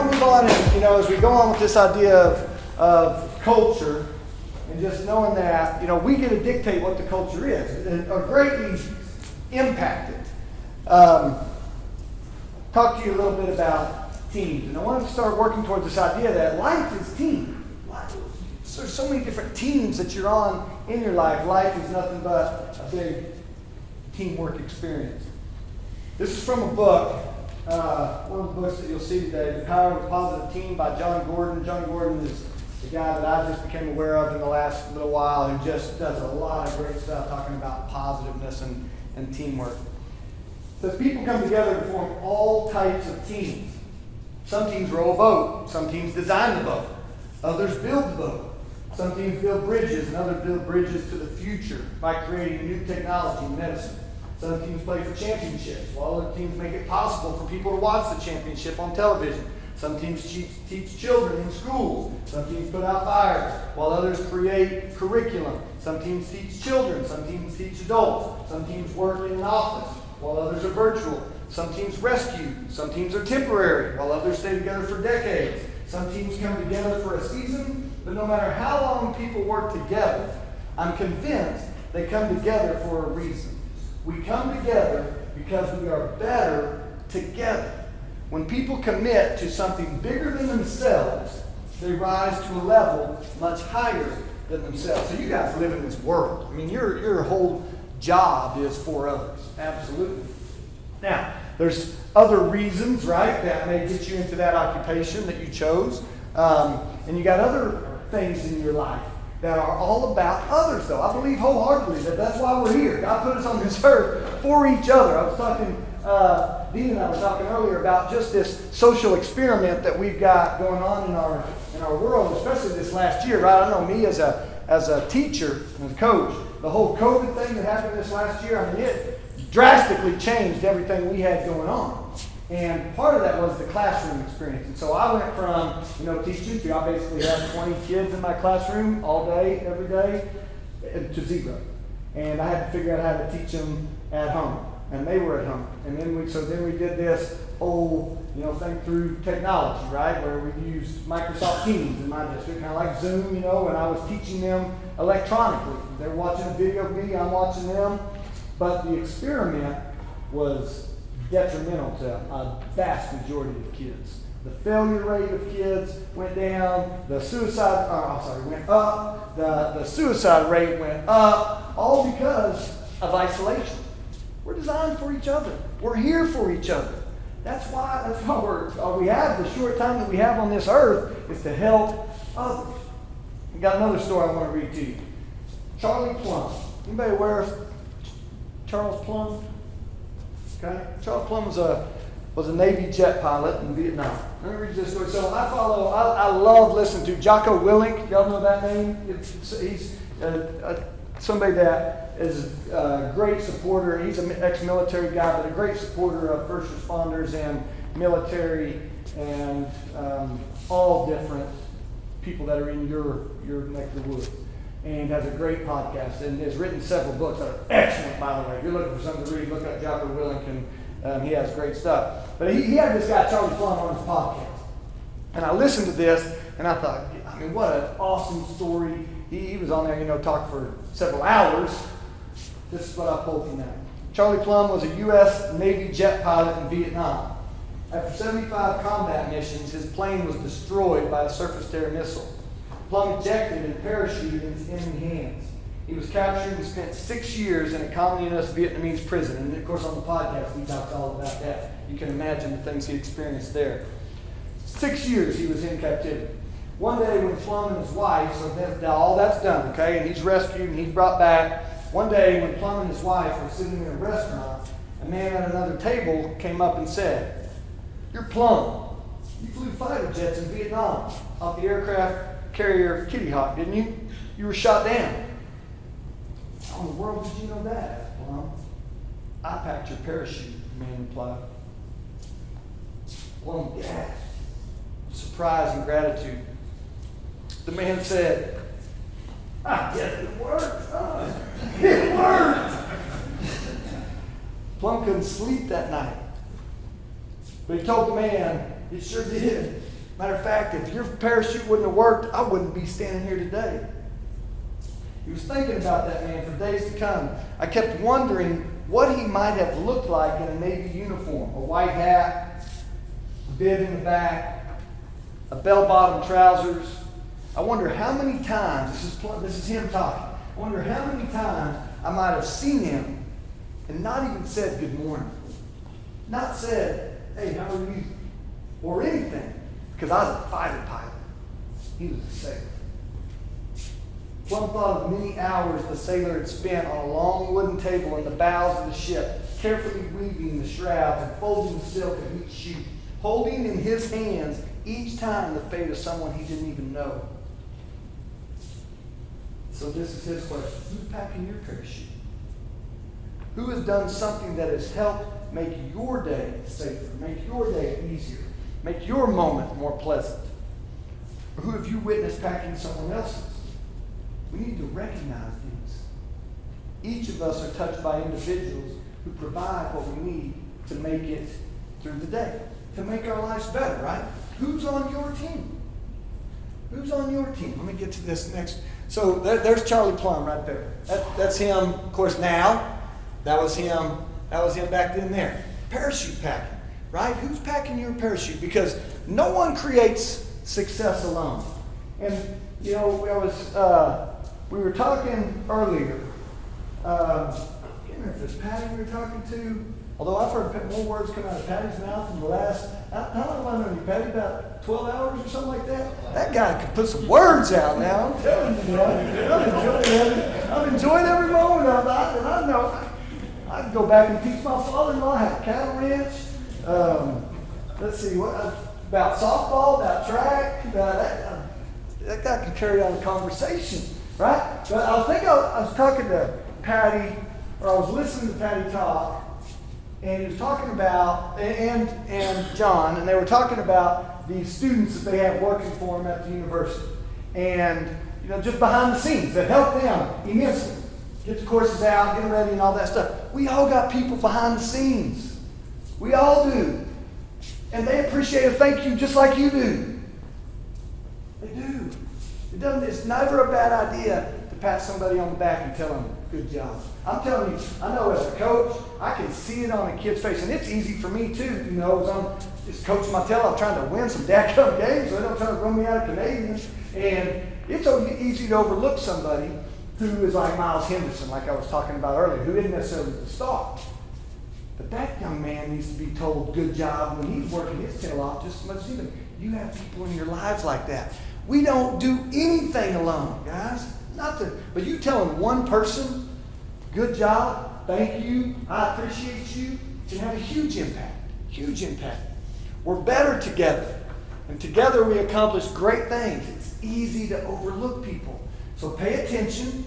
want to move on, and as we go on with this idea of culture, and just knowing that we get to dictate what the culture is, or greatly impact it. Talk to you a little bit about teams, and I want to start working towards this idea that life is team. There's so many different teams that you're on in your life. Life is nothing but a big teamwork experience. This is from a book, one of the books that you'll see today, The Power of a Positive Team by John Gordon. John Gordon is the guy that I just became aware of in the last little while, who just does a lot of great stuff talking about positiveness and teamwork. It says people come together to form all types of teams. Some teams row a boat. Some teams design the boat. Others build the boat. Some teams build bridges, and others build bridges to the future by creating new technology and medicine. Some teams play for championships, while other teams make it possible for people to watch the championship on television. Some teams teach children in schools. Some teams put out fires, while others create curriculum. Some teams teach children. Some teams teach adults. Some teams work in an office, while others are virtual. Some teams rescue. Some teams are temporary, while others stay together for decades. Some teams come together for a season, but no matter how long people work together, I'm convinced they come together for a reason. We come together because we are better together. When people commit to something bigger than themselves, they rise to a level much higher than themselves. So you guys live in this world. I mean, your whole job is for others. Absolutely. Now, there's other reasons, right, that may get you into that occupation that you chose. And you got other things in your life that are all about others, though. I believe wholeheartedly that that's why we're here. God put us on this earth for each other. I was talking, Dean and I were talking earlier about just this social experiment that we've got going on in our world, especially this last year, right? I know me as a teacher and a coach, the whole COVID thing that happened this last year, I mean, it drastically changed everything we had going on. And part of that was the classroom experience. And so I went from, teaching to, I basically had 20 kids in my classroom all day, every day, to zero. And I had to figure out how to teach them at home. And they were at home. And then we did this whole, thing through technology, right? Where we used Microsoft Teams in my district, kind of like Zoom, and I was teaching them electronically. They're watching a video of me, I'm watching them. But the experiment was detrimental to a vast majority of kids. The failure rate of kids went down, went up, the suicide rate went up, all because of isolation. We're designed for each other. We're here for each other. That's why we have the short time that we have on this earth is to help others. We got another story I want to read to you. Charlie Plumb. Anybody aware of Charles Plumb? Okay. Charles Plumb was a Navy jet pilot in Vietnam. Let me read this story. So I love listening to Jocko Willink. Y'all know that name? He's somebody that is a great supporter. He's an ex-military guy, but a great supporter of first responders and military and all different people that are in your neck of the woods. And has a great podcast and has written several books that are excellent, by the way. If you're looking for something to read, look up Jocko Willink, and he has great stuff. But he had this guy, Charlie Plumb, on his podcast. And I listened to this, and I thought, what an awesome story. He was on there, talked for several hours. This is what I pulled from that. Charlie Plumb was a U.S. Navy jet pilot in Vietnam. After 75 combat missions, his plane was destroyed by a surface-to-air missile. Plumb ejected and parachuted in his enemy hands. He was captured and spent 6 years in a communist Vietnamese prison. And of course on the podcast we talked all about that. You can imagine the things he experienced there. 6 years he was in captivity. One day when Plumb and his wife, all that's done, okay, and he's rescued and he's brought back. One day when Plumb and his wife were sitting in a restaurant, a man at another table came up and said, "You're Plumb. You flew fighter jets in Vietnam off the aircraft carrier Kitty Hawk, didn't you? You were shot down." "How in the world did you know that?" asked Plumb. "I packed your parachute," the man replied. Plumb gasped, surprise and gratitude. The man said, "I guess it worked, huh? It worked!" Plumb couldn't sleep that night. But he told the man, "It sure did. Matter of fact, if your parachute wouldn't have worked, I wouldn't be standing here today. He was thinking about that man for days to come. I kept wondering what he might have looked like in a Navy uniform. A white hat, a bib in the back, a bell-bottom trousers. I wonder how many times, this is him talking, I wonder how many times I might have seen him and not even said good morning. Not said, hey, how are you? Or anything. Because I was a fighter pilot. He was a sailor. Plum thought of many hours the sailor had spent on a long wooden table in the bows of the ship, carefully weaving the shrouds and folding the silk of each sheet, holding in his hands each time the fate of someone he didn't even know. So this is his question. Who's packing your parachute? Who has done something that has helped make your day safer, make your day easier, make your moment more pleasant? Or who have you witnessed packing someone else's? We need to recognize these. Each of us are touched by individuals who provide what we need to make it through the day, to make our lives better, right? Who's on your team? Who's on your team? Let me get to this next. So there's Charlie Plum right there. That's him, of course, now. That was him back then there. Parachute packing, right? Who's packing your parachute? Because no one creates success alone. And, you know, we were talking earlier. I can't remember if it's Patty we were talking to. Although I've heard more words come out of Patty's mouth in the last, how long have I known you, Patty? About 12 hours or something like that? That guy could put some words out now. I'm telling you, I'm enjoying every moment of it. And I know I can go back and teach my father-in-law how to cattle ranch. Let's see, about softball, about track. That guy can carry on a conversation, right? But I was talking to Patty, or I was listening to Patty talk, and he was talking about, and John, and they were talking about the students that they have working for them at the university. And, you know, just behind the scenes that help them immensely. Get the courses out, get them ready, and all that stuff. We all got people behind the scenes. We all do. And they appreciate a thank you just like you do. They do. It's never a bad idea to pat somebody on the back and tell them, good job. I'm telling you, I know as a coach, I can see it on a kid's face. And it's easy for me too, you know, as I'm just coaching my tail off trying to win some dadgum games so they don't try to run me out of Canadians. And it's so easy to overlook somebody who is like Miles Henderson, like I was talking about earlier, who isn't necessarily the star. But that young man needs to be told good job when he's working his tail off just as much as even. You have people in your lives like that. We don't do anything alone, guys. But you telling one person, good job, thank you, I appreciate you, can have a huge impact. Huge impact. We're better together. And together we accomplish great things. It's easy to overlook people. So pay attention